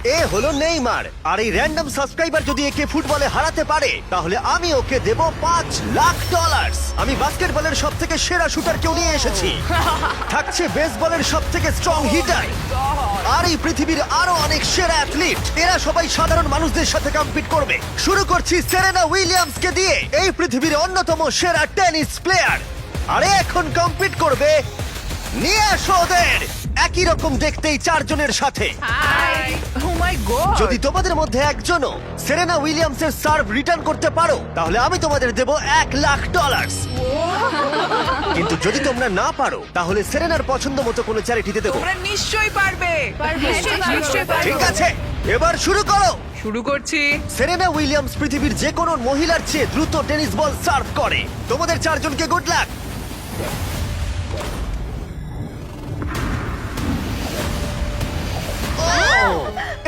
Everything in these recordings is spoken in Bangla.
এ হলো নেইমার, আর এই র্যান্ডম সাবস্ক্রাইবার যদি একে ফুটবলে হারাতে পারে তাহলে আমি ওকে দেব $5,00,000। আমি বাস্কেটবলের সব থেকে সেরা শুটার কেউ নিয়ে এসেছি, থাকছে বেসবলের সব থেকে স্ট্রং হিটার, আর এই পৃথিবীর আরো অনেক সেরা অ্যাথলিট। এরা সবাই সাধারণ মানুষদের সাথে কম্পিট করবে। শুরু করছি সেরেনা উইলিয়ামসকে দিয়ে, এই পৃথিবীর অন্যতম সেরা টেনিস প্লেয়ার। আরে এখন কম্পিট করবে, নিয়ে আসো ওদের। একই রকম দেখতেই চারজনের সাথে। হাই ও মাই গড যদি তোমাদের মধ্যে একজনও সেরেনা উইলিয়ামসের সার্ভ রিটার্ন করতে পারো তাহলে আমি তোমাদের দেব $1,00,000। কিন্তু যদি তোমরা না পারো তাহলে সেরেনার পছন্দ মতো কোনো চ্যারিটিতে দেবো। তোমরা নিশ্চয়ই পারবে নিশ্চয়ই ঠিক পারবে আছে, এবার শুরু করো। শুরু করছি সেরেনা উইলিয়ামস পৃথিবীর যে কোনো মহিলার চেয়ে দ্রুত টেনিস বল সার্ভ করে। তোমাদের চারজনকে গুড লাক।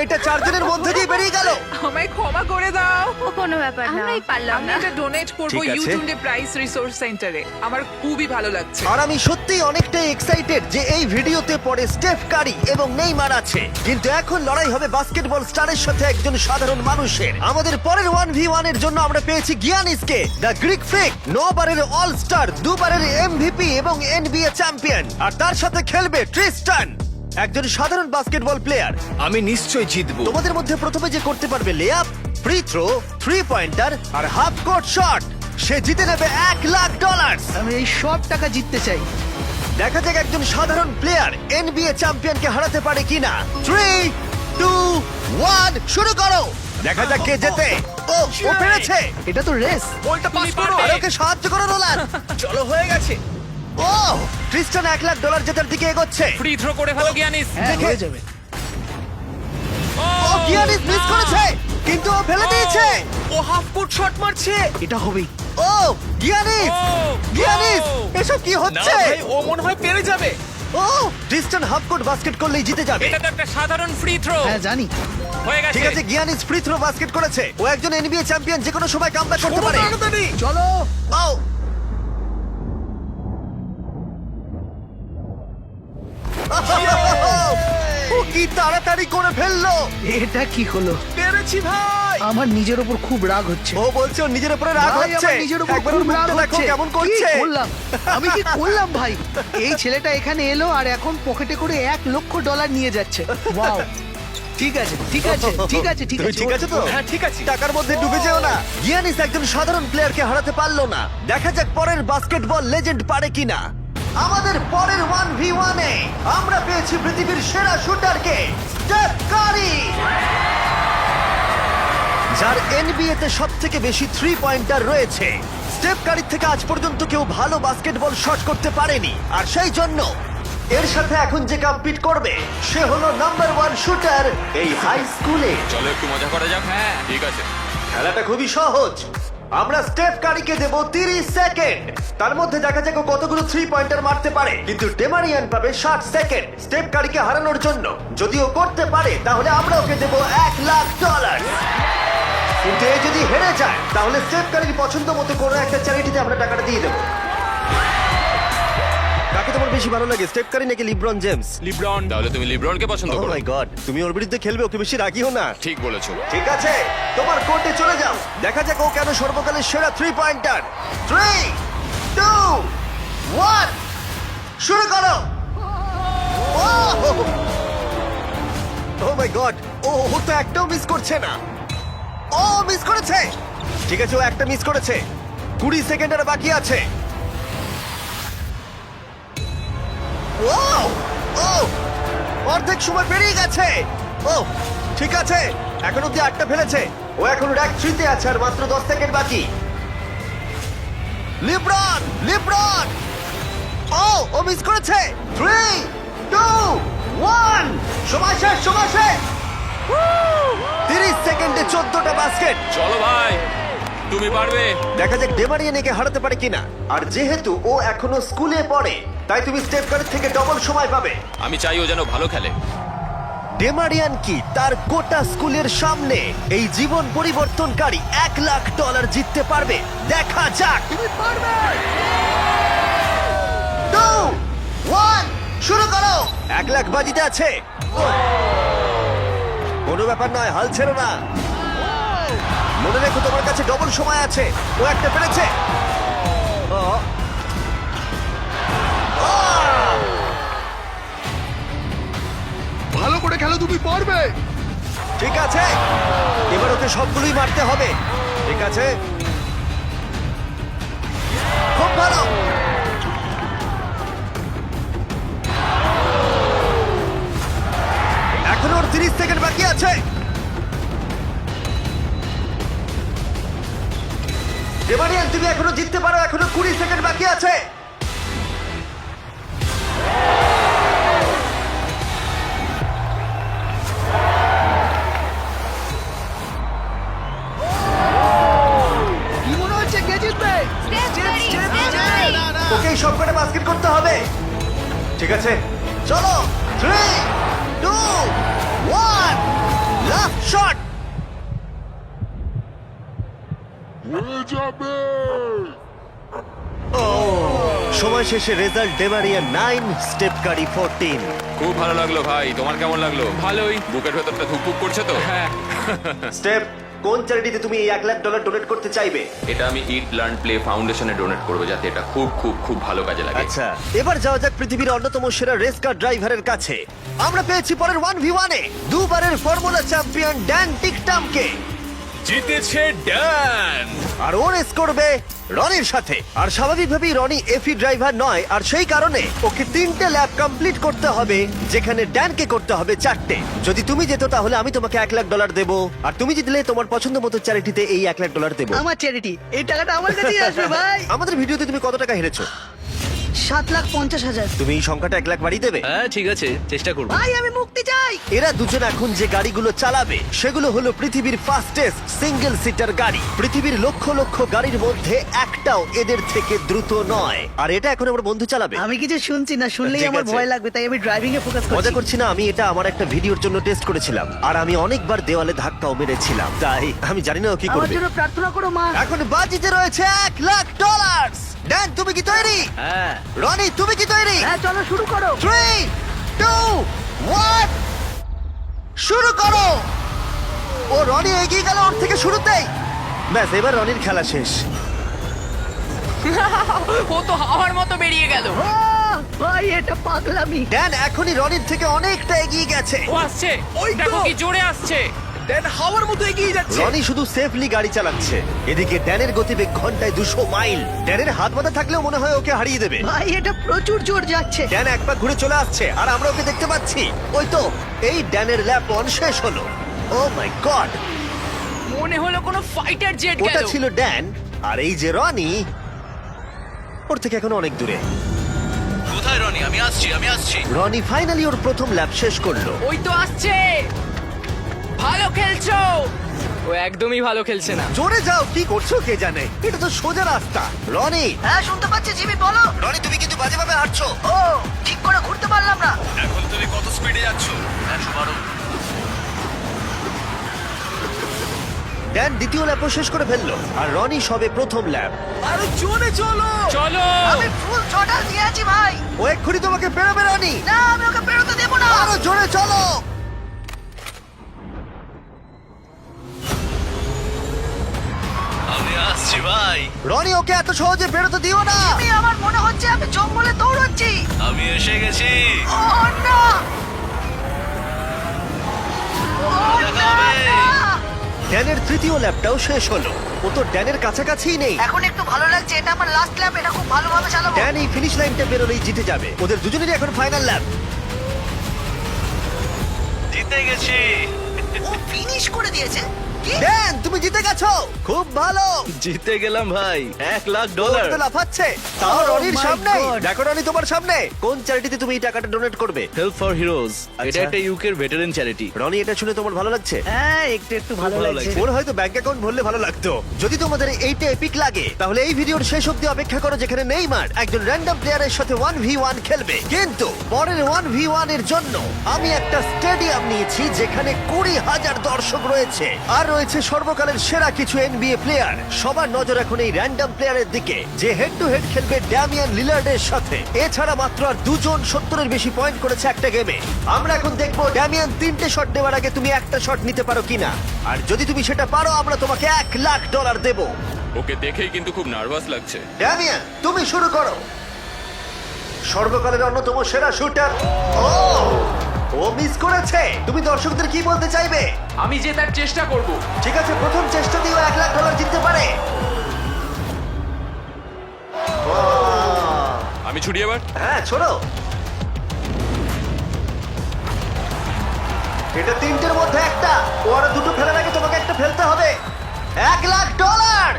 এটা চারজনের মধ্যে দিয়ে বেরিয়ে গেল। আমায় ক্ষমা করে দাও কোনো ব্যাপার না, আমরাই পারলাম আমি না। এটা ডোনেট করব ঠিক আছে। ইউটিউবে প্রাইস রিসোর্স সেন্টারে। আমার খুবই ভালো লাগছে আর আমি সত্যি অনেকটাই এক্সাইটেড যে এই ভিডিওতে পরে স্টেফ কারি এবং নেইমার আছে, কিন্তু এখন লড়াই হবে বাস্কেটবল স্টারের সাথে একজন সাধারণ মানুষের। আমাদের পরের 1v1 এর জন্য আমরা পেয়েছি গিয়ানিসকে, দ্য গ্রিক ফ্রিক, 9 বারের অল স্টার, 2 বারের এমভিপি এবং এনবিএ চ্যাম্পিয়ন। আর তার সাথে খেলবে ট্রিস্টান, একজন সাধারণ বাস্কেটবল প্লেয়ার। আমি নিশ্চয়ই জিতবো। তোমাদের মধ্যে প্রথমে যে করতে পারবে লেআপ, ফ্রি থ্রো, 3 পয়েন্টার আর হাফ কোর্ট শট, সে জিতে নেবে $1,00,000। আমি এই সব টাকা জিততে চাই। দেখা যাক একজন সাধারণ প্লেয়ার এনবিএ চ্যাম্পিয়নকে হারাতে পারে কিনা। 3, 2, 1 শুরু করো। দেখা যাক কে জেতে। ও পেরেছে। এটা তো রেস। বলটা পাস করো। আর ওকে সাহায্য করো নোলান। চলো, হয়ে গেছে। ও ক্রিস্টান $1,00,000 জেতার দিকে এগোচ্ছে। ফ্রি থ্রো করে ফেলো গিয়ানিস। হ্যাঁ, দেখে- হয়ে যাবে। ও গিয়ানিস মিস করেছে, কিন্তু ও ফেলে দিয়েছে। ও হাফ কোর্ট শট মারছে। এটা হবেই। ও গিয়ানিস, গিয়ানিস এসব কি না হচ্ছে? ভাই, ও মনে হয় পেরে যাবে। ও ক্রিস্টান হাফ কোর্ট বাস্কেট করলেই জিতে যাবে। এটা তো একটা সাধারণ ফ্রি থ্রো। হ্যাঁ জানি। হয়ে গেছে। ঠিক আছে, গিয়ানিস ফ্রি থ্রো বাস্কেট করেছে। ও একজন এনবিএ চ্যাম্পিয়ন, যে কোনো সময় কামব্যাক করতে পারে। তাড়াতাড়ি। চলো। ও ও কি তাড়াতাড়ি করে ফেললো। এটা কি হলো? পেরেছি ভাই। আমার নিজের উপর খুব রাগ হচ্ছে। ও বলছে ওর নিজের উপরে রাগ ভাই, হচ্ছে। আমার নিজের উপর একবার ওর খুব রাগ মুখটা দেখো হচ্ছে। কেমন করছে। কি করলাম? আমি কি করলাম ভাই? এই ছেলেটা এখানে এলো আর এখন পকেটে করে $1,00,000 নিয়ে যাচ্ছে। ওয়াও। ঠিক আছে, ঠিক আছে, ঠিক আছে, ঠিক তুমি আছে। ঠিক আছে তো? হ্যাঁ, ঠিক আছে। টাকার মধ্যে ডুবে যেও না। গিয়ানিস একজন সাধারণ প্লেয়ারকে হারাতে পারলো না। দেখা যাক পরের বাস্কেটবল লেজেন্ড পারে কিনা। আমাদের পরের 1v1 এ আমরা পেয়েছি পৃথিবীর সেরা শুটারকে, স্টেফ কারি, যার এনবিএ তে সবথেকে বেশি 3 পয়েন্টার রয়েছে। স্টেফ কারির থেকে আজ পর্যন্ত কেউ ভালো বাস্কেটবল শট করতে পারেনি, আর সেই জন্য এর সাথে এখন যে কম্পিট করবে সে হলো নাম্বার 1 শুটার এই হাই স্কুলে। চলো একটু মজা করা যাক। হ্যাঁ ঠিক আছে। খেলাটা খুবই সহজ। আমরা স্টেফ কারিকে দেব 30 সেকেন্ড। তার মধ্যে দেখা যাক ও কতগুলো 3 পয়েন্টার মারতে পারে, কিন্তু ডেমারিয়ান পাবে 60 সেকেন্ড স্টেফ কারিকে হারানোর জন্য। যদি ও করতে পারে তাহলে আমরা ওকে দেব $1,00,000। কিন্তু এ যদি হেরে যায় তাহলে স্টেফ কারির পছন্দ মতো কোনো একটা চ্যারিটিতে আমরা টাকাটা দিয়ে দেবো। কাকে তোমার বেশি ভালো লাগে, স্টেফ কারি নাকি লিব্রন জেমস? লিব্রন। তাহলে তুমি লিব্রনকে পছন্দ ও করো? মাই গড, তুমি ওর বিরুদ্ধে খেলবে, ওকে বেশি রাগিও না। ঠিক বলেছো। ঠিক আছে, তোমার কোর্টে চলে যাও। দেখা যাক ও কেন সর্বকালের সেরা 3 পয়েন্টার। 3, 2, 1 শুরু করো। ও মাই গড, ও তো একটাও মিস করছে না। ও মিস করেছে। ঠিক আছে, ও একটা মিস করেছে। 20 সেকেন্ড আর বাকি আছে। ও ও অর্ধেক সময় পেরিয়ে গেছে। ও ঠিক আছে, এখন অব্দি 8টা ফেলেছে। ও এখন র্যাক 3 তে আছে আর মাত্র 10 সেকেন্ড বাকি। লিব্রন, লিব্রন, ও মিস করেছে। 3, 2, 1 সময় শেষ, সময় শেষ। 30 সেকেন্ডে 14টা বাস্কেট। চলো ভাই, তুমি পারবে। দেখা যাক ডেমারিয়ান একে হারাতে পারে কিনা। আর যেহেতু ও এখনো স্কুলে পড়ে তাই তুমি স্টেপ কারের থেকে ডবল সময় পাবে। আমি চাই ও যেন ভালো খেলে। ডেমারিয়ান কি তার গোটা স্কুলের সামনে এই জীবন পরিবর্তনকারী $1,00,000 জিততে পারবে? দেখা যাক। 2, 1 শুরু করো। $1,00,000 বাজিতে আছে। কোনো ব্যাপার নয়, হাল ছেড়ো না। মনে রেখো তোমার কাছে ডবল সময় আছে। ও একটা পেরেছে। ও। আহ! ভালো করে খেলো, তুমি পারবে। ঠিক আছে, এবার ওকে সবগুলোই মারতে হবে। ঠিক আছে, খুব ভালো। এখনো ওর 30 সেকেন্ড বাকি আছে। ডেমারিয়ান, তুমি এখনো জিততে পারো, এখনো 20 সেকেন্ড বাকি আছে। কি মনে হচ্ছে কে জিতবে? ওকে সব করে বাস্কেট করতে হবে। ঠিক আছে, চলো। 3, 2, 1, লাস্ট শট। সময় শেষে রেজাল্ট ডেমারিয়ান 9, স্টেপ কারি 14। খুব ভালো লাগলো ভাই, তোমার কেমন লাগলো? ভালোই। বুকের ভেতরটা ধুকপুক করছে তো? হ্যাঁ। স্টেপ, কোন চ্যারিটিতে তুমি এই $1 লাখ ডোনেট করতে চাইবে? এটা আমি ইট লার্ন প্লে ফাউন্ডেশনে ডোনেট করবো, যাতে এটা খুব খুব খুব ভালো কাজে লাগে। আচ্ছা, এবার যাওয়া যাক পৃথিবীর অন্যতম সেরা রেস কার ড্রাইভারের কাছে। আমরা পেয়েছি পরের 1v1 এ দুবারের ফর্মুলা চ্যাম্পিয়ন ড্যান টিকটামকে। জিতেছে ড্যান। আর ও রেস করবে রনির সাথে। আর স্বাভাবিকভাবেই রনি এফি ড্রাইভার নয়, আর সেই কারণে ওকে 3টে ল্যাব কমপ্লিট করতে হবে, যেখানে ড্যানকে করতে হবে 4টে। যদি তুমি যেত তাহলে আমি তোমাকে $1 লাখ দেবো, আর তুমি জিতলে তোমার পছন্দ মতো চ্যারিটিতে এই $1 লাখ দেবো। আমার চ্যারিটি, এই টাকাটা আমার কাছেই আসবে ভাই। আমাদের ভিডিওতে তুমি কত টাকা হেরেছো? 7,50,000। তুমি এই সংখ্যাটা $1 লাখ বাড়িয়ে দেবে? হ্যাঁ ঠিক আছে, চেষ্টা করব। ভাই আমি মুক্তি চাই। এরা দুজন এখন যে গাড়িগুলো চালাবে সেগুলো হলো পৃথিবীর ফাস্টেস্ট সিঙ্গেল সিটার গাড়ি। পৃথিবীর লক্ষ লক্ষ গাড়ির মধ্যে একটাও এদের থেকে দ্রুত নয়। আর এটা এখন আমার বন্ধু চালাবে। আমি কিছু শুনছি না, শুনলেই ঠিক আমার আছে। ভয় লাগবে, তাই আমি ড্রাইভিং এ ফোকাস মজা করছি। করছি না, আমি এটা আমার একটা ভিডিওর জন্য টেস্ট করেছিলাম, আর আমি অনেকবার দেওয়ালে ধাক্কাও মেরেছিলাম, তাই আমি জানি না ও কি আমার করবে। জন্য প্রার্থনা করো মা। এখন বাজিতে রয়েছে $1 লাখ। ড্যান, তুমি কি তৈরি? হ্যাঁ। রনি, তুমি কি তৈরি? হ্যাঁ চলো শুরু করো। 3, 2, 1, শুরু করো। ও রনি এগিয়ে গেল ওর থেকে শুরুতেই। ব্যাস, এবার রনির খেলা শেষ। ও তো হাওয়ার মতো বেরিয়ে গেল। ভাই এটা পাগলামি। ড্যান এখনই রনির থেকে অনেকটা এগিয়ে গেছে। ও আসছে, ওই তো। দেখো কি জোরে আসছে। ড্যান হাওয়ার মতো এগিয়ে যাচ্ছে। রনি শুধু সেফলি গাড়ি চালাচ্ছে, এদিকে ড্যানের গতিবেগ ঘন্টায় 200 মাইল। ড্যানের হাত বাঁধা থাকলেও মনে হয় ওকে হারিয়ে দেবে। ভাই এটা প্রচুর জোর যাচ্ছে। ড্যান এক পা ঘুরে চলে আসছে, আর আমরা ওকে দেখতে পাচ্ছি। ওই তো, এই ড্যানের ল্যাপ 1 শেষ হলো। ও মাই গড, মনে হলো কোনো ফাইটার জেট ওটা গেল। ছিল ড্যান, আর এই যে রনি, ওর থেকে এখন অনেক দূরে। কোথায় রনি? আমি আসছি। রনি ফাইনালি ওর প্রথম ল্যাপ শেষ করলো। ওই তো আসছে। ভালো খেলছো। ও একদমই ভালো খেলছে না। জোরে যাও, কি করছো কে জানে, এটা তো সোজা রাস্তা। রনি, হ্যাঁ শুনতে পাচ্ছি জিমি, বলো। রনি তুমি কিন্তু বাজেভাবে হাঁটছো। ও ঠিক করে ঘুরতে পারলাম না। এখন তুমি কত স্পিডে যাচ্ছ? 112। ড্যান দ্বিতীয় ল্যাপও শেষ করে ফেললো, আর রনি সবে প্রথম ল্যাপ। আরো জোরে চলো। চলো। আমি ফুল ছটা দিয়ে আছি ভাই। ও এক্ষুনি তোমাকে পেরোবে রনি। না আমি ওকে বেরোতে দেবো না। আরো জোরে চলো। আমি আসছি ভাই। রনি ওকে এত সহজে বেরোতে দিও না। আমার মনে হচ্ছে আমি জঙ্গলে দৌড়চ্ছি। আমি এসে গেছি। ও না। ও না, না। ড্যানের তৃতীয় ল্যাপটাও শেষ হলো। ও তো ড্যানের কাছাকাছিই নেই। এখন একটু ভালো লাগছে, এটা আমার লাস্ট ল্যাপ, এটা খুব ভালোভাবে চালাবো। ড্যান এই ফিনিশ লাইনটা বেরোলেই জিতে যাবে। ওদের দুজনেরই এখন ফাইনাল ল্যাপ। জিতে গেছি। ও ফিনিশ করে দিয়েছে। কি? ড্যান তুমি জিতে গেছো, খুব ভালো। জিতে গেলাম ভাই, $1 লাখ। ও তো লাফাচ্ছে, তাও Oh রনির my সামনে। God! দেখো রনি তোমার সামনে। কোন চ্যারিটিতে তুমি এই টাকাটা ডোনেট করবে? Help for heroes. আচ্ছা। এটা একটা ইউকের ভেটারেন চ্যারিটি। রনি, এটা শুনে তোমার ভালো লাগছে? হ্যাঁ একটু একটু ভালো ভালো লাগছে। লাগছে। ওর হয়তো ব্যাংক অ্যাকাউন্ট ভরলে ভালো লাগতো। যদি তোমাদের এইটা এপিক লাগে তাহলে এই ভিডিওর শেষ অবধি অপেক্ষা করো, যেখানে নেইমার একজন র্যান্ডম প্লেয়ারের সাথে 1v1 খেলবে। কিন্তু পরের 1v1 এর জন্য আমি একটা স্টেডিয়াম নিয়েছি যেখানে 20,000 দর্শক রয়েছে, আর রয়েছে সর্বকালের সেরা কিছু এনবিএ প্লেয়ার। সবার নজর এখন এই র্যান্ডম প্লেয়ারের দিকে যে হেড টু হেড খেলবে ড্যামিয়ান লিলার্ডের সাথে। এছাড়া মাত্র আর দুজন 70-এর বেশি পয়েন্ট করেছে একটা গেমে। আমরা এখন দেখবো ড্যামিয়ান 3টে শট নেওয়ার আগে তুমি একটা শট নিতে পারো কিনা, আর যদি তুমি সেটা পারো আমরা তোমাকে $1,00,000 দেবো। ওকে দেখেই কিন্তু খুব নার্ভাস লাগছে। ড্যামিয়ান তুমি শুরু করো। সর্বকালের অন্যতম সেরা শুটার। ও মিস করেছে। তুমি দর্শকদের কি বলতে চাইবে? আমি জেতার চেষ্টা করব। ঠিক আছে, প্রথম চেষ্টা দিয়েও $1,00,000 জিততে পারে। আমি ছুটি এবার। হ্যাঁ ছোড়ো। এটা 3টের মধ্যে একটা। ও আরো দুটো ফেলার আগে তোমাকে একটা ফেলতে হবে। $1,00,000।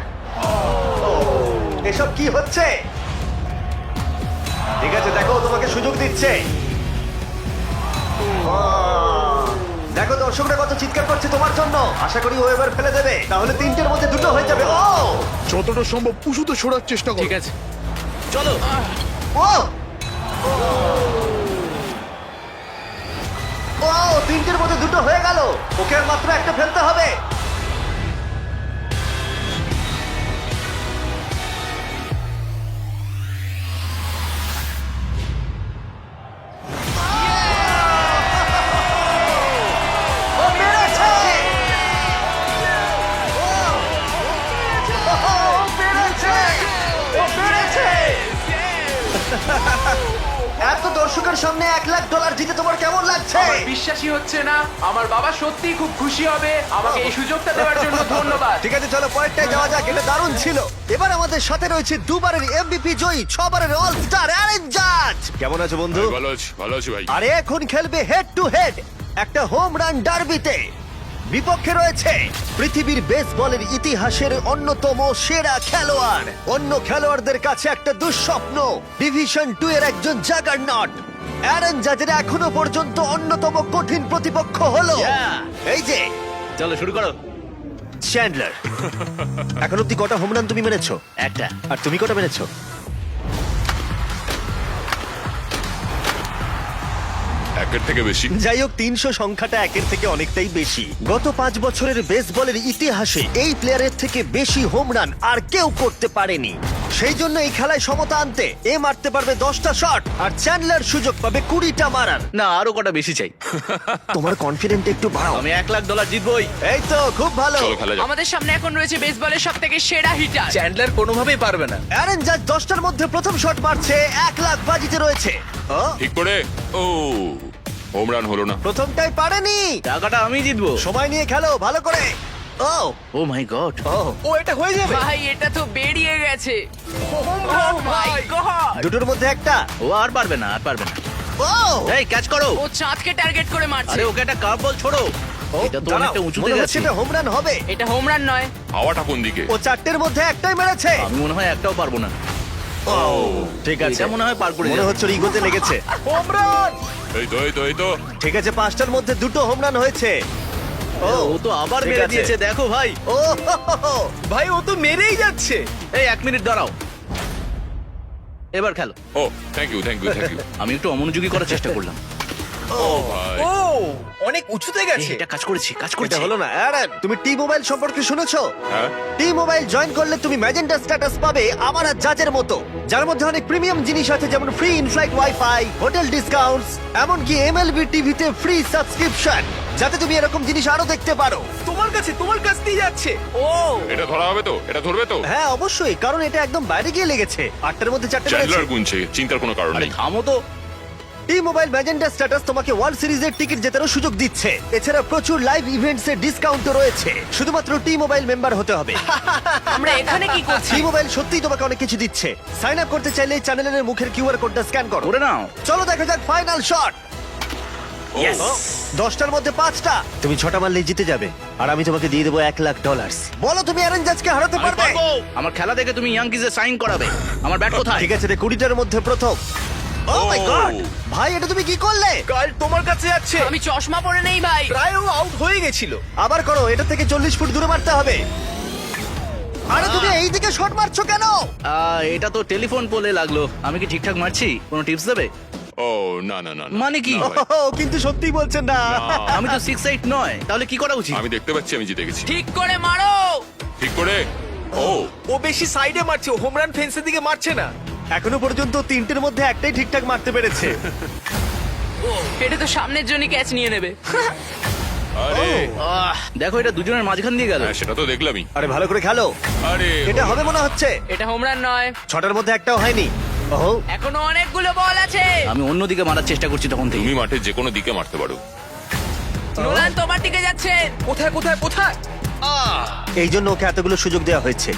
এসব কি হচ্ছে? ঠিক আছে, দেখো ও তোমাকে সুযোগ দিচ্ছে। দেখো দর্শকরা কত চিৎকার করছে তোমার জন্য। আশা করি ও এবার ফেলে দেবে, তাহলে 3টের মধ্যে দুটো হয়ে যাবে। ও যতটা সম্ভব উঁচুতে সরার চেষ্টা করো। ঠিক আছে, চলো। ও ও 3টের মধ্যে দুটো হয়ে গেল। ওকে আর মাত্র একটা ফেলতে হবে। ও পেরেছে! ও পেরেছে! ও পেরেছে! এত দর্শকের সামনে $1,00,000 জিতে তোমার কেমন লাগছে? বিশ্বাসই হচ্ছে না। আমার বাবা সত্যিই খুব খুশি হবে। আমাকে এই সুযোগটা দেওয়ার জন্য ধন্যবাদ। ঠিক আছে, চলো পরেরটায় যাওয়া যাক। এটা দারুণ ছিল। এবার আমাদের সাথে রয়েছে দুবারের এমভিপি জয়ী, 6বারের অল স্টার অ্যারেন জাজ। কেমন আছো বন্ধু? ভালো আছি ভাই। আরে এখন খেলবে হেড টু হেড একটা হোম রান ডার্বিতে। বিপক্ষে রয়েছে পৃথিবীর বেসবলের ইতিহাসের অন্যতম সেরা খেলোয়াড়। অন্য খেলোয়াড়দের কাছে একটা দুঃস্বপ্ন, ডিভিশন 2 এর একজন জাগারনট। অ্যারন জাজের এখনো পর্যন্ত অন্যতম কঠিন প্রতিপক্ষ হলো এই যে চলো শুরু করো। চ্যান্ডলার। এখন অব্দি কটা হোম রান তুমি মেরেছো? একটা। আর তুমি কটা মেরেছো? একের থেকে বেশি। যাই হোক, 300 সংখ্যাটা একের থেকে অনেকটাই বেশি। গত 5 বছরের বেসবলের ইতিহাসে এই প্লেয়ারের থেকে বেশি হোম রান আর কেউ করতে পারেনি। সেই জন্য এই খেলায় সমতা আনতে এ মারতে পারবে 10টা শট, আর চ্যান্ডলার সুযোগ পাবে 20টা মারার। না, আরো কটা বেশি চাই। তোমার কনফিডেন্ট একটু বাড়াও। আমি $1,00,000 জিতবই। এই তো খুব ভালো। চলো খেলা যাক। আমাদের সামনে এখন রয়েছে বেসবলের সবথেকে সেরা হিটার। চ্যান্ডলার কোনোভাবেই পারবে না। অ্যারন জাজ 10টার মধ্যে প্রথম শট মারছে। $1,00,000 বাজিতে রয়েছে। ও ঠিক করে। ও হোম রান হলো না। প্রথমটাই পারেনি। টাকাটা আমি জিতবো। সময় নিয়ে খেলো ভালো করে। ও ও মাই গড। ও ও এটা হয়ে যাবে। ভাই এটা তো বেরিয়ে গেছে। Oh my God! দুটোর মধ্যে একটা। ও আর পারবে না, আর পারবে না। ও এই ক্যাচ করো। ও চাঁদকে টার্গেট করে মারছে। আরে ওকে একটা কার্ভ বল ছোড়ো। এটা তো অনেকটা উঁচুতে গেছে। এটা হোম রান হবে। এটা হোম রান নয়। হাওয়াটা কোন দিকে? ও 4টের মধ্যে একটাই মেরেছে। আমি মনে হয় একটাও পারবো না। ঠিক আছে, এটা মনে হয় পার করে মনে যাবে। হচ্ছে ওর ইগোতে লেগেছে। এই তো ঠিক আছে, 5টার মধ্যে দুটো হোম রান হয়েছে। ও তো আবার ঠিক মেরে আছে। দিয়েছে, দেখো ভাই। ও হো, হো, হো। ভাই ও তো মেরেই যাচ্ছে। এই 1 মিনিট দাঁড়াও, এবার খেলো। ও থ্যাংক ইউ। আমি একটু অমনোযোগী করার চেষ্টা করলাম। ভাই ও অনেক উঁচুতে এই, গেছে। এটা কাজ করেছি। এটা হলো না। অ্যারন, তুমি টি মোবাইল সম্পর্কে শুনেছো? হ্যাঁ টি মোবাইল জয়েন করলে তুমি ম্যাজেন্টা স্ট্যাটাস পাবে আমার আর জাজের মতো, যার মধ্যে অনেক প্রিমিয়াম জিনিস আছে, যেমন free inflight wifi, hotel discounts, এমনকি এমএলবি টিভিতে ফ্রি সাবস্ক্রিপশন, যাতে তুমি এরকম জিনিস আরো দেখতে পারো। তোমার কাছ দিয়ে যাচ্ছে। ও এটা ধরা হবে তো? এটা ধরবে তো? হ্যাঁ অবশ্যই, কারণ এটা একদম বাইরে গিয়ে লেগেছে। 8টার মধ্যে 4টে মেরেছে। চ্যান্ডলার গুনছে, চিন্তার কোনো কারণ আরে নেই। থামো তো। টি মোবাইল ম্যাজেন্টা স্ট্যাটাস তোমাকে ওয়ার্ল্ড সিরিজের টিকিট জেতারও সুযোগ দিচ্ছে। এছাড়া প্রচুর লাইভ ইভেন্টস এর ডিসকাউন্টও রয়েছে। শুধুমাত্র টি মোবাইল মেম্বার হতে হবে। আমরা এখানে কি করছি? টি মোবাইল সত্যিই তোমাকে অনেক কিছু দিচ্ছে। সাইন আপ করতে চাইলে চ্যানেলের মুখের কিউআর কোডটা স্ক্যান করো। করে নাও। চলো দেখা যাক ফাইনাল শট। Yes! 10টার মধ্যে 5টা। তুমি 6টা মারলেই জিতে যাবে, আর আমি তোমাকে দিয়ে দেবো $1,00,000। বলো তুমি অ্যারন জাজকে হারাতে আমি পারবে? পারবো। আমার খেলা দেখে তুমি ইয়াংকিজে সাইন করাবে। আমার ব্যাট কোথায়? ঠিক আছে রে, 20টার মধ্যে প্রথম। ও মাই গড, ভাই এটা তুমি কি করলে? কাল তোমার কাছে যাচ্ছে। আমি চশমা পরে নেই ভাই। প্রায় ও আউট হয়ে গেছিল। আবার করো, এটা থেকে 40 ফুট দূরে মারতে হবে। আরে তুমি এই দিকে শট মারছো কেন? এটা তো টেলিফোন পোলে লাগলো। আমি কি ঠিকঠাক মারছি? কোনো টিপস দেবে? ও না না না না। মানে কি? না ভাই, ও কিন্তু সত্যি বলছেন না। আমি তো 6'8 নয়, তাহলে কি করা উচিত? আমি দেখতে পাচ্ছি আমি জিতে গেছি। ঠিক করে মারো। ঠিক করে। ও ও বেশি সাইডে মারছে, হোম রান ফেন্সের দিকে মারছে না। এখনো পর্যন্ত তিনটের মধ্যে একটাই ঠিকঠাক মারতে পেরেছে। এটা তো সামনের জন্য ক্যাচ নিয়ে নেবে। আরে দেখো এটা দুজনের মাঝখান দিয়ে গেল। হ্যাঁ সেটা তো দেখলামই। আরে ভালো করে খেলো, আরে এটা হবে মনে হচ্ছে। এটা হোম রান নয়, ছটার মধ্যে একটাও হয়নি। ওহো, এখনো অনেকগুলো বল আছে। আমি অন্যদিকে মারার চেষ্টা করছি তখন থেকে। তুমি মাঠে যে কোনো দিকে মারতে পারো। নোলান তোমার দিকে যাচ্ছে। কোথায় কোথায় কোথায়? এই জন্য ওকে এতগুলো সুযোগ দেওয়া হয়েছে।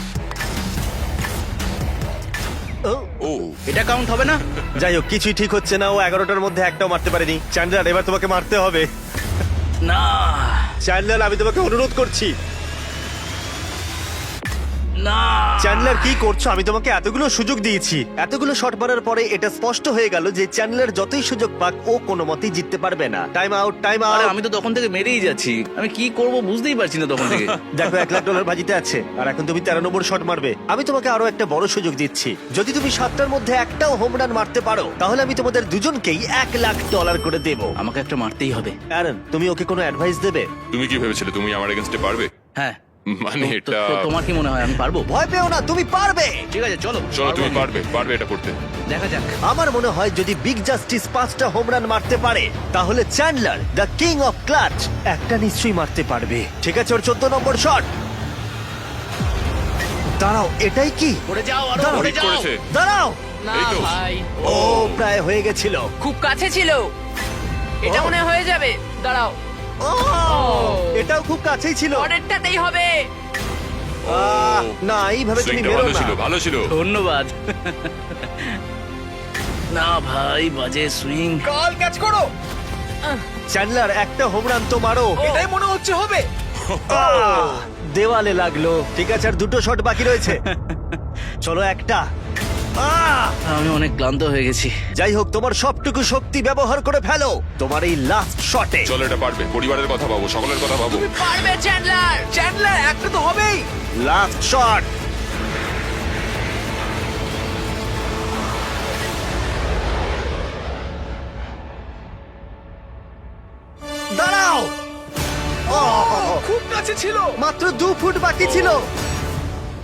ও, ও এটা কাউন্ট হবে না? যাই হোক কিছুই ঠিক হচ্ছে না। ও 11টার মধ্যে একটাও মারতে পারেনি। চ্যান্ডলার এবার তোমাকে মারতে হবে। না চ্যান্ডলার আমি তোমাকে অনুরোধ করছি। না চ্যান্ডলার কি করছো? আমি তোমাকে এতগুলো সুযোগ দিয়েছি। এতগুলো শট মারার পরে এটা স্পষ্ট হয়ে গেল যে চ্যান্ডলার যতই সুযোগ পাক ও কোনো মতেই জিততে পারবে না। টাইম আউট, টাইম আরে আউট। আমি তো তখন থেকে মেরেই যাচ্ছি, আমি কি করব বুঝতেই পারছি না তখন থেকে। দেখো $1,00,000 বাজিতে আছে আর এখন তুমি 13 নম্বর শট মারবে। আমি তোমাকে আরো একটা বড় সুযোগ দিচ্ছি। যদি তুমি 7টার মধ্যে একটাও হোম রান মারতে পারো তাহলে আমি তোমাদের দুজনকেই $1,00,000 করে দেবো। আমাকে একটা মারতেই হবে। অ্যারন, তুমি ওকে কোনো অ্যাডভাইস দেবে? তুমি কি ভেবেছিলে তুমি আমার এগেইনস্টে পারবে? হ্যাঁ মানে তো- এটা তো- তোমার কি মনে হয় আমি পারবো? ভয় পেও না, তুমি পারবে। ঠিক আছে চলো চলো তুমি পারবো আমি। পারবে এটা করতে। দেখা যাক। আমার মনে হয় যদি বিগ জাস্টিস 5টা হোম রান মারতে পারে তাহলে Chandler the king of clutch একটা নিশ্চয়ই মারতে পারবে। ঠিক আছে, ওর 14 নম্বর শট। দাঁড়াও, এটাই কি? পড়ে যাও আরো দাঁড়াও, পড়ে ঠিক যাও। করেছে। দাঁড়াও। না এই তো। ভাই, ও প্রায় হয়ে গেছিল। খুব কাছে ছিল। এটা মনে হয় হয়ে যাবে। দাঁড়াও, ও এটাও খুব কাছেই ছিল। পরেরটাতেই হবে। না, এইভাবে তুমি সুইংটা বেরো ভালো না। ছিল ভালো ছিল। ধন্যবাদ। না ভাই বাজে সুইং। কাল ক্যাচ করো। চ্যান্ডলার একটা হোম রান তো মারো। এটাই মনে হচ্ছে হবে। দেওয়ালে লাগলো। ঠিক আছে, আর দুটো শট বাকি রয়েছে। চলো একটা। আমি অনেক ক্লান্ত হয়ে গেছি। যাই হোক, তোমার সবটুকু শক্তি ব্যবহার করে ফেলো তোমার এই লাস্ট শটে। চলো এটা পারবে। পরিবারের কথা ভাবো, সকলের কথা ভাবো। পারবে চ্যান্ডলার। চ্যান্ডলার একটা তো হবেই। Last shot. দাঁড়াও। খুব কাছে ছিল। মাত্র 2 ফুট বাকি ছিল।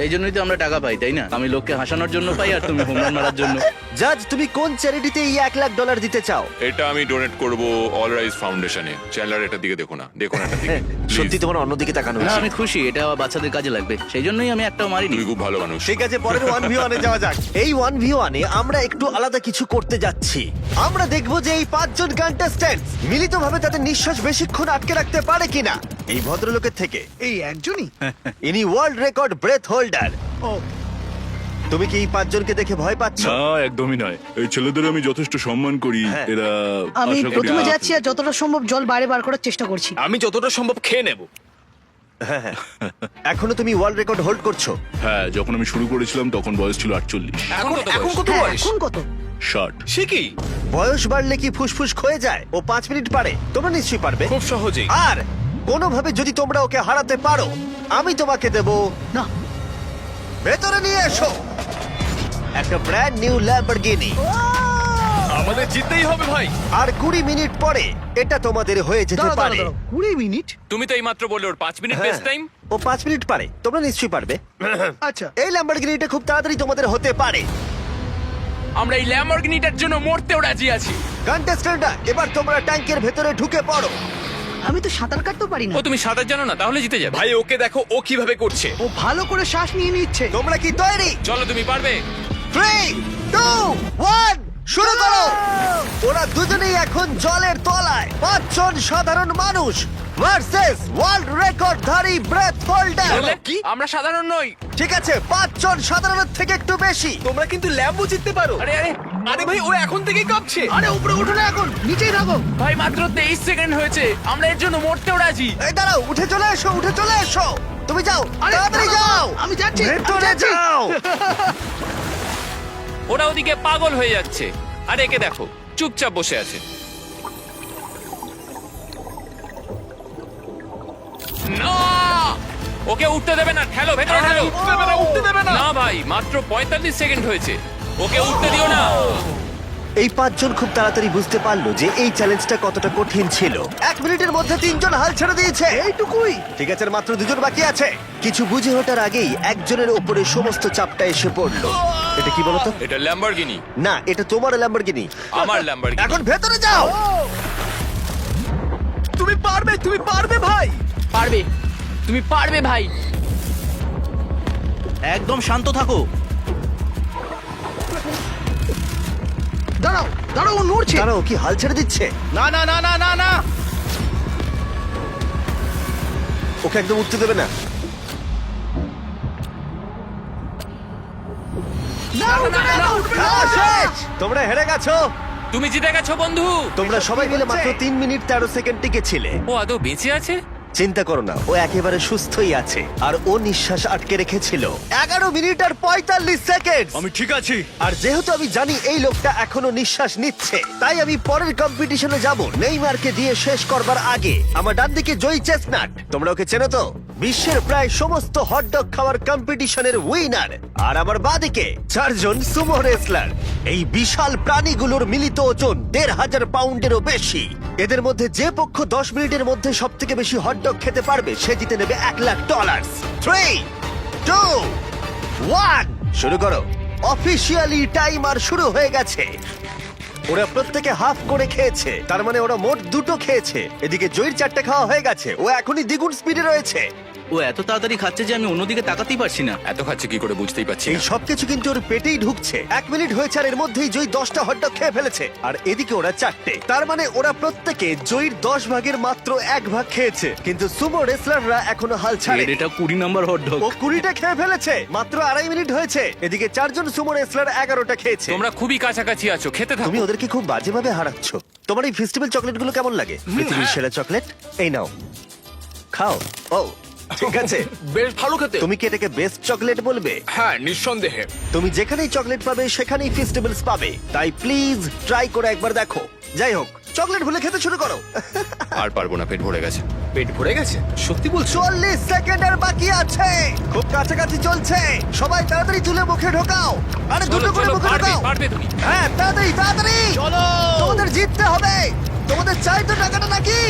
এই জন্যই তো আমরা টাকা পাই তাই না? আমি লোককে হাসানোর জন্য পাই আর তুমি হোম রান মারার জন্য। জাজ, তুমি কোন চ্যারিটিতে এই $1,00,000 দিতে চাও? এটা আমি ডোনেট করব অল রাইজ ফাউন্ডেশনে। চ্যানেলার এটার দিকে দেখো না, দেখো না এটার দিকে। সত্যি Please, তোমার অন্যদিকে তাকানো না উচিত। আমি খুশি, এটা বাচ্চাদের কাজে লাগবে, সেই জন্যই আমি একটাও মারিনি। তুমি খুব ভালো মানুষ। ঠিক আছে, পরের 1v1 এ যাওয়া যাক। এই 1v1 এ আমরা একটু আলাদা কিছু করতে যাচ্ছি। আমরা দেখব যে এই 5 জন কন্টেস্ট্যান্ট মিলিতভাবে তাদের নিঃশ্বাস বেশিক্ষণ আটকে রাখতে পারে কিনা। এই ভদ্রলোকের থেকে এই একজনই? ইনি ওয়ার্ল্ড রেকর্ড ব্রেথ হোল্ডার। ও তুমি কি এই 5 জনকে দেখে ভয় পাচ্ছ? না একদমই নয়, এই ছেলেদের আমি যথেষ্ট সম্মান করি। হ্যাঁ। এরা আমি আশা করি প্রথমে যাচ্ছি আর যতটা সম্ভব জল বাইরে বার করার চেষ্টা করছি। আমি যতটা সম্ভব খেয়ে নেব। এখনো তুমি ওয়ার্ল্ড রেকর্ড হোল্ড করছো? হ্যাঁ, যখন আমি শুরু করেছিলাম তখন বয়স ছিল 48। এখন এখন কত হ্যাঁ, বয়স? এখন কত? 60। সে কি? বয়স বাড়লে কি ফুসফুস ক্ষয়ে যায়? ও 5 মিনিট পারে, তোমরা নিশ্চয়ই পারবে। খুব সহজেই। আর কোনোভাবে যদি তোমরা ওকে হারাতে পারো আমি তোমাকে দেব। না ভেতরে নিয়ে এসো একটা ব্র্যান্ড নিউ ল্যাম্বরগিনি। আমাদের জিততেই হবে ভাই। আর 20 মিনিট পরে এটা তোমাদের হয়ে যেতে দাঁড়াও, পারে। দাঁড়াও, 20 মিনিট? তুমি তো এইমাত্র বললে ওর 5 মিনিট হ্যাঁ, বেস্ট টাইম। ও 5 মিনিট পারে, তোমরা নিশ্চয়ই পারবে। আচ্ছা এই ল্যাম্বরগিনিটা খুব তাড়াতাড়ি তোমাদের হতে পারে। আমরা এই ল্যাম্বরগিনিটার জন্য মরতেও রাজি আছি। কন্টেস্ট্যান্টরা, এবার তোমরা ট্যাঙ্কের ভেতরে ঢুকে পড়ো। আমি তো সাঁতার কাটতে পারি না। ও তুমি সাঁতার জানো না, তাহলে জিতে যাবে। ভাই ওকে দেখো ও কিভাবে করছে। ও ভালো করে শ্বাস নিয়ে নিচ্ছে। তোমরা কি তৈরি? চলো তুমি পারবে। 3, 2, 1 শুরু করো। ওরা দুজনেই এখন জলের তলায়। 5 জন সাধারণ মানুষ ভার্সেস ওয়ার্ল্ড রেকর্ডধারী ব্রেথ হোল্ডার। কি? আমরা সাধারণ নই। ঠিক আছে, 5 জন সাধারণের থেকে একটু বেশি। তোমরা কিন্তু ল্যাম্বো জিততে পারো। আরে আরে আরে ভাই ও এখন থেকেই কাঁপছে। আরে উপরে উঠো না, এখন নিচেই থাকো। ভাই, মাত্র 23 সেকেন্ড হয়েছে, আমরা এর জন্য মরতেও রাজি। এই দাঁড়াও, উঠে চলে এসো, উঠে চলে এসো। তুমি যাও, আরে, তাড়াতাড়ি দাঁড়াও, যাও। আমি যাচ্ছি, আমি ভেতরে যাচ্ছি। যাও। ওরা ওদিকে পাগল হয়ে যাচ্ছে, আর একে দেখো চুপচাপ বসে আছে। না, ওকে উঠতে দেবে না, ঠেলো ভেতরে ঠেলো। উঠতে দেবে না, উঠতে দেবে না। না ভাই, মাত্র 45 সেকেন্ড হয়েছে, ওকে উঠতে দিও না। এই পাঁচজন খুব তাড়াতাড়ি বুঝতে পারলো যে এই চ্যালেঞ্জটা কতটা কঠিন ছিল। 1 মিনিটের মধ্যে 3 জন হাল ছেড়ে দিয়েছে। এইটুকুই। ঠিক আছে, আর মাত্র 2 জন বাকি আছে। কিছু বুঝে ওঠার আগেই একজনের উপরে সমস্ত চাপটা এসে পড়লো। এটা কি বলতো? এটা ল্যাম্বরগিনি। না, এটা তোমার ল্যাম্বরগিনি। আমার ল্যাম্বরগিনি। এখন ভেতরে যাও। তুমি পারবে ভাই। পারবে, তুমি পারবে ভাই। একদম শান্ত থাকো। দাঁড়াও দাঁড়াও, ও নড়ছে। দাঁড়াও, কি হাল ছেড়ে দিচ্ছে? না না না না না না। ওকে একদম উঠতে দেবে না। খেলা শেষ। তোমরা হেরে গেছো। তুমি জিতে গেছো বন্ধু। তোমরা সবাই মিলে মাত্র 3 মিনিট 13 সেকেন্ড টিকেছিলে। ও আদৌ বেঁচে আছে? চিন্তা করো না, ও একেবারে সুস্থই আছে। আর ও নিঃশ্বাস আটকে রেখেছিল 11 মিনিট আর 45 সেকেন্ড। আমি ঠিক আছি। আর যেহেতু আমি জানি এই লোকটা এখনো নিঃশ্বাস নিচ্ছে, তাই আমি পরের কম্পিটিশনে যাব নেইমারকে দিয়ে শেষ করবার আগে। আমার ডান দিকে জয়ী চেস্টনাট, তোমরা ওকে চেনো তো? বিশ্বের প্রায় সমস্ত হটডগ খাওয়ার কম্পিটিশনের উইনার। আর আমার বাঁদিকে 4 জন সুমো রেসলার। এই বিশাল প্রাণীগুলোর মিলিত ওজন 1,500 পাউন্ডেরও বেশি। এদের মধ্যে যে পক্ষ 10 মিনিটের মধ্যে সব থেকে বেশি হটডগ খেতে পারবে সে জিতে নেবে $1,00,000। 3, 2, 1, শুরু করো। অফিসিয়ালি টাইমার শুরু হয়ে গেছে। ওরা প্রত্যেকে হাফ করে খেয়েছে, তার মানে ওরা মোট 2টো খেয়েছে। এদিকে জয়ীর 4টে খাওয়া হয়ে গেছে, ও এখনই দ্বিগুণ স্পিডে রয়েছে। ও এত তাড়াতাড়ি খাচ্ছে যে আমি অন্যদিকে তাকাতেই পারছি না। এত খাচ্ছে কি করে বুঝতেই পারছি এই না। সবকিছু কিন্তু ওর পেটেই ঢুকছে। 1 মিনিট হয়েছে আর এর মধ্যেই জয়ী 10টা হটডগ খেয়ে ফেলেছে, আর এদিকে ওরা 4টে। তার মানে ওরা প্রত্যেকে জয়ীর 10 ভাগের মাত্র 1 ভাগ খেয়েছে। কিন্তু সুমো রেসলাররা এখনো হাল ছাড়ে। এটা 20 নাম্বার হট ডগ। ও 20টা খেয়ে ফেলেছে, মাত্র 2.5 মিনিট হয়েছে। এদিকে 4 জন সুমো রেসলার 11টা খেয়েছে। তোমরা খুবই কাছাকাছি আছো, খেতে থাকো। তুমি ওদেরকে খুব বাজেভাবে হারাচ্ছ। তোমার এই ফেস্টিভ্যাল চকলেটগুলো কেমন লাগে? পৃথিবীর সেরা চকলেট। এই নাও, খাও। ও ঠিক আছে। বেশ ভালো খেতে। তুমি কি এটাকে বেস্ট চকলেট বলবে? হ্যাঁ, নিঃসন্দেহে। তুমি যেখানেই চকলেট পাবে সেখানেই ফেস্টিভ্যালস পাবে, তাই প্লিজ ট্রাই করে একবার দেখো। যাই হোক, চকলেট ভুলে খেতে শুরু করো। আর পারবো না, পেট ভরে গেছে। পেট ভরে গেছে? সত্যি বলছো? 40 সেকেন্ডের বাকি আছে, খুব কাছাকাছি চলছে। সবাই তাড়াতাড়ি তুলে মুখে ঢোকাও। আরে চলো দুটো করে চলো, মুখে পারবে ঢোকাও। পারবে তুমি। হ্যাঁ, তাড়াতাড়ি তাড়াতাড়ি চলো। তোমাদের জিততে হবে। তোমাদের চাই তো টাকাটা নাকি?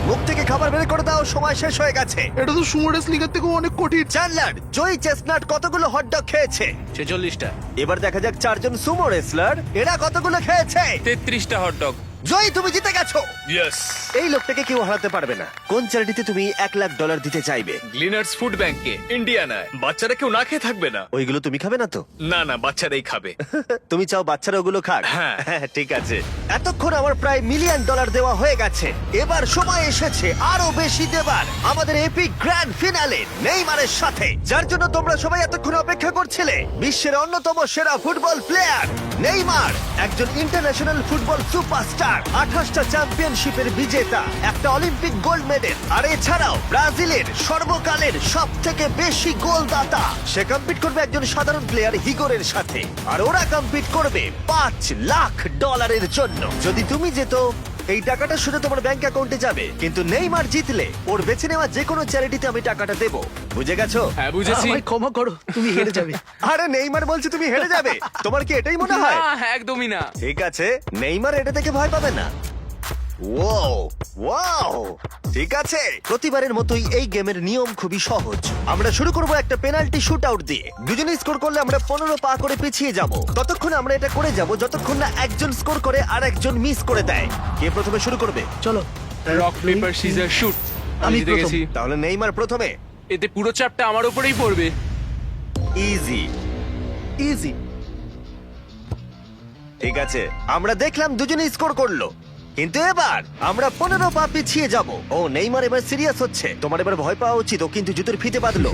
মুখ থেকে খাবার বের করে দাও, সময় শেষ হয়ে গেছে। এটা তো সুমো রেসলিং এর থেকেও অনেক কঠিন। চ্যান্ডলার, জয়ী চেস্টনাট কতগুলো হটডগ খেয়েছে? 46টা। এবার দেখা যাক 4 জন সুমো রেসলার এরা কতগুলো খেয়েছে। 33টা হটডগ। জয়ী, তুমি জিতে গেছো। ইয়েস। এই লোকটাকে কেউ হারাতে পারবে না। কোন চ্যারিটিতে তুমি $1,00,000 দিতে চাইবে? গ্লিনার্স ফুড ব্যাংকে, ইন্ডিয়ানায়। বাচ্চারা কেউ না খেয়ে থাকবে না। ওইগুলো তুমি খাবে না তো? না না, বাচ্চারাই খাবে। তুমি চাও বাচ্চারা ওগুলো খাক? হ্যাঁ। ঠিক আছে। এতক্ষণ আমার প্রায় $1 মিলিয়ন দেওয়া হয়ে গেছে। এবার সময় এসেছে আরো বেশি দেবার। আমাদের এপিক গ্র্যান্ড ফিনালে নেইমারের সাথে, যার জন্য তোমরা সবাই এতক্ষণ অপেক্ষা করছিলে। বিশ্বের অন্যতম সেরা ফুটবল প্লেয়ার নেইমার, একজন ইন্টারন্যাশনাল ফুটবল সুপারস্টার, 28টা চ্যাম্পিয়নশিপের বিজেতা, একটা অলিম্পিক গোল্ড মেডেল, আর এছাড়াও ব্রাজিলের সর্বকালের সবথেকে বেশি গোলদাতা। সে কম্পিট করবে একজন সাধারণ প্লেয়ার হিগোরের সাথে, আর ওরা কম্পিট করবে $5,00,000 জন্য। যদি তুমি যেত, এই টাকাটা শুধু তোমার ব্যাংক অ্যাকাউন্টে যাবে, কিন্তু নেইমার জিতলে ওর বেছে নেওয়া যে কোনো চ্যারিটিতে আমি টাকাটা দেবো। বুঝে গেছো? হ্যাঁ বুঝেছি। আমায় ক্ষমা করো, তুমি হেরে যাবে। আরে নেইমার বলছে তুমি হেরে যাবে, তোমার কি এটাই মনে হয়? না, একদমই না। ঠিক আছে, নেইমার এটা থেকে ভয় পাবে না। ওয়াও ওয়াও, ঠিক আছে। প্রতিবারের মতোই এই গেমের নিয়ম খুবই সহজ। আমরা শুরু করব একটা পেনাল্টি শুট আউট দিয়ে। দুজনে স্কোর করলে আমরা 15 পা করে পিছিয়ে যাব। ততক্ষণ আমরা এটা করে যাব যতক্ষণ না একজন স্কোর করে আর একজন মিস করে দেয়। কে প্রথমে শুরু করবে? চলো। Rock paper scissor shoot. আমি আমি জিতে প্রথম। গেছি। তাহলে নেইমার প্রথমে। এতে পুরো চাপটা আমার উপরেই পড়বে। ইজি। ইজি। ঠিক আছে, আমরা দেখলাম দুজনে স্কোর করলো, কিন্তু এবার আমরা 15 পা পিছিয়ে যাব। ও নেইমার এবার সিরিয়াস হচ্ছে। তোমার এবার ভয় পাওয়া উচিত, ও কিন্তু জুতোর ফিতে বাঁধলো।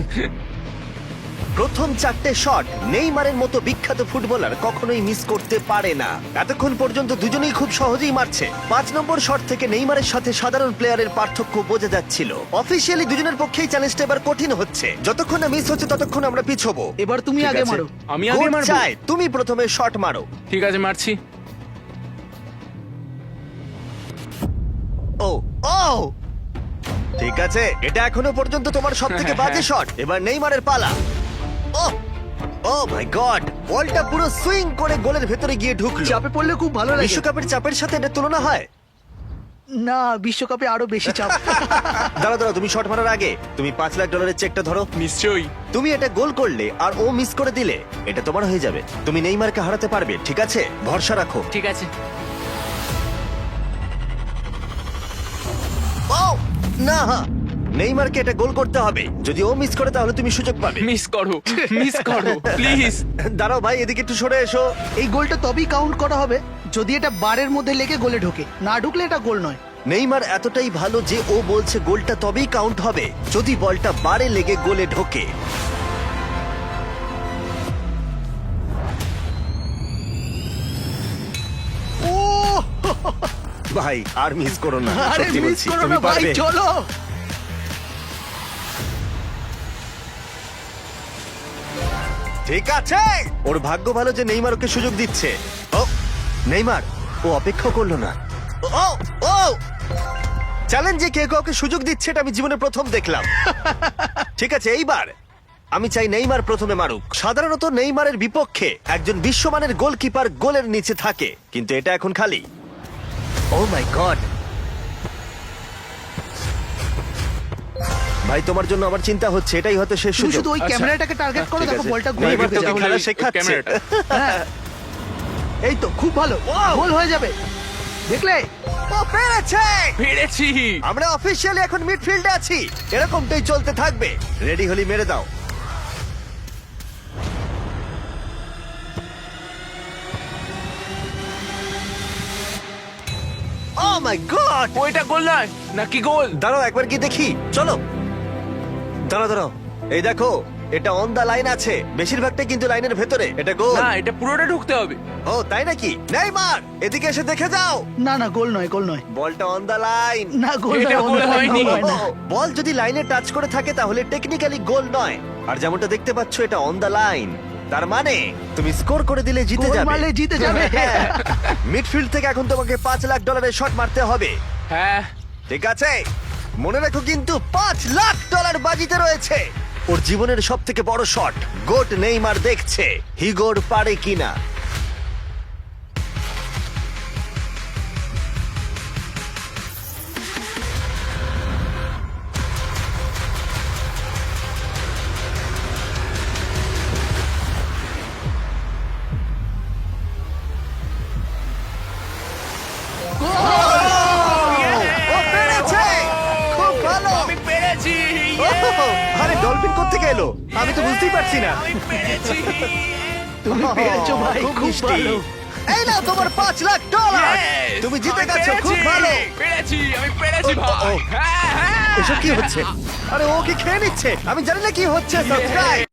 প্রথম 4টে শট নেইমারের মতো বিখ্যাত ফুটবলার কখনোই মিস করতে পারে না। এতক্ষণ পর্যন্ত দুজনেই খুব সহজেই মারছে। 5 নম্বর শট থেকে নেইমারের সাথে সাধারণ প্লেয়ারের পার্থক্য বোঝা যাচ্ছিল। অফিসিয়ালি দুজনের পক্ষেই চ্যালেঞ্জটা এবার কঠিন হচ্ছে। যতক্ষণ না মিস হচ্ছে ততক্ষণ আমরা পিছবো। এবার তুমি ঠিক আগে আছে? মারো। আমি আগে কোচ মারবো? চায় তুমি প্রথমে শট মারো। ঠিক আছে, মারছি। ও ও, ঠিক আছে, এটা এখনো পর্যন্ত তোমার সবথেকে বাজে শট। এবার নেইমারের পালা। ও ও মাই গড, বলটা পুরো সুইং করে গোলের ভেতরে গিয়ে ঢুকলো। চাপে পড়লে খুব ভালো লাগে। বিশ্বকাপের চাপের সাথে এটা তুলনা হয়? না, বিশ্বকাপে আরো বেশি চাপ। দাঁড়াও, তুমি শট মারার আগে তুমি $5 লাখ চেকটা ধরো। নিশ্চয়ই। তুমি এটা গোল করলে আর ও মিস করে দিলে এটা তোমার হয়ে যাবে। তুমি নেইমারকে হারাতে পারবে, ঠিক আছে? ভরসা রাখো। ঠিক আছে। ও না, নেইমারকে এটা গোল করতে হবে। যদি ও মিস করে তাহলে তুমি সুযোগ পাবে। মিস করো, মিস করো, প্লিজ। দাঁড়াও ভাই, এদিকে একটু সরে এসো। এই গোলটা তবেই কাউন্ট করা হবে যদি এটা বারের মধ্যে লেগে গোলে ঢোকে। না ঢুকলে এটা গোল নয়। নেইমার এতটাই ভালো যে ও বলছে গোলটা তবেই কাউন্ট হবে যদি বলটা বারে লেগে গোলে ঢোকে। ও ভাই, আর মিস করো না, আরে সত্যি মিস বলছি, করো তুমি না ভাই, পারবে। চলো। ঠিক আছে, ওর ভাগ্য ভালো যে নেইমার ওকে সুযোগ দিচ্ছে। ও নেইমার, ও অপেক্ষা করলো না। ও ও চ্যালেঞ্জে কে কাউকে সুযোগ দিচ্ছে এটা আমি জীবনে প্রথম দেখলাম। ঠিক আছে, এইবার আমি চাই নেইমার প্রথমে মারুক। সাধারণত নেইমারের বিপক্ষে একজন বিশ্বমানের গোলকিপার গোলের নিচে থাকে, কিন্তু এটা এখন খালি। ও মাই গড ভাই, তোমার জন্য আমার চিন্তা হচ্ছে, এটাই হয়তো শেষ তুমি সুযোগ। শুধু ওই ক্যামেরাটাকে টার্গেট করো, ঠিক দেখো আছে। বলটা গোলে নেইমার ঢুকে তোকে যাবে। খেলা শেখাচ্ছে। ক্যামেরাটা। হ্যাঁ। এই তো খুব ভালো, গোল হয়ে যাবে, দেখলে? ও পেরেছে! পেরেছি। আমরা অফিসিয়ালি এখন মিডফিল্ডে আছি। এরকমটাই চলতে থাকবে। রেডি হলি মেরে দাও। ও মাই গড! ওইটা গোল নয় নাকি গোল? দাঁড়াও একবার কি দেখি, চলো। দাঁড়াও, এই দেখো, এটা অন দা লাইন আছে। বেশিরভাগটা কিন্তু লাইনের ভেতরে। এটা গোল। না, এটা পুরোটা ঢুকতে হবে। ও তাই নাকি? নেইমার, এদিকে এসে দেখে যাও। না না, গোল নয়, গোল নয়। বলটা অন দা লাইন। না, গোল এটা নয়, গোল অন্য হয়নি। হয় না। বল যদি লাইনে টাচ করে থাকে তাহলে টেকনিক্যালি গোল নয়। আর যেমনটা দেখতে পাচ্ছ, এটা অন দা লাইন। তার মানে তুমি স্কোর করে দিলে জিতে গোল যাবে। মারলে জিতে যাবে। মিডফিল্ড থেকে এখন তোমাকে $5 লাখ শট মারতে হবে। হ্যাঁ। ঠিক আছে, মনে রাখো কিন্তু $5 লাখ বাজিতে রয়েছে। ওর জীবনের সব থেকে বড় শট গোট নেইমার দেখছে হিগোর পারে কিনা। ও পেরেছে! খুব ভালো! আমি পেরেছি। ওহ, আরে ডলফিন কোত্থেকে এলো? আমি তো বুঝতেই পারছি না। আমি পেরেছি। তুমি পেরেছো ভাই, খুব খুব মিষ্টি। ভালো। এই নাও তোমার $5 লাখ। Yes! তুমি জিতে আমি গেছো, খুব পেরেছি। ভালো। পেরেছি, আমি পেরেছি ও, ভাই। ও। হ্যাঁ, হ্যাঁ। এসব কি হচ্ছে? আরে ও কি খেয়ে নিচ্ছে? আমি জানি না কি হচ্ছে। সাবস্ক্রাইব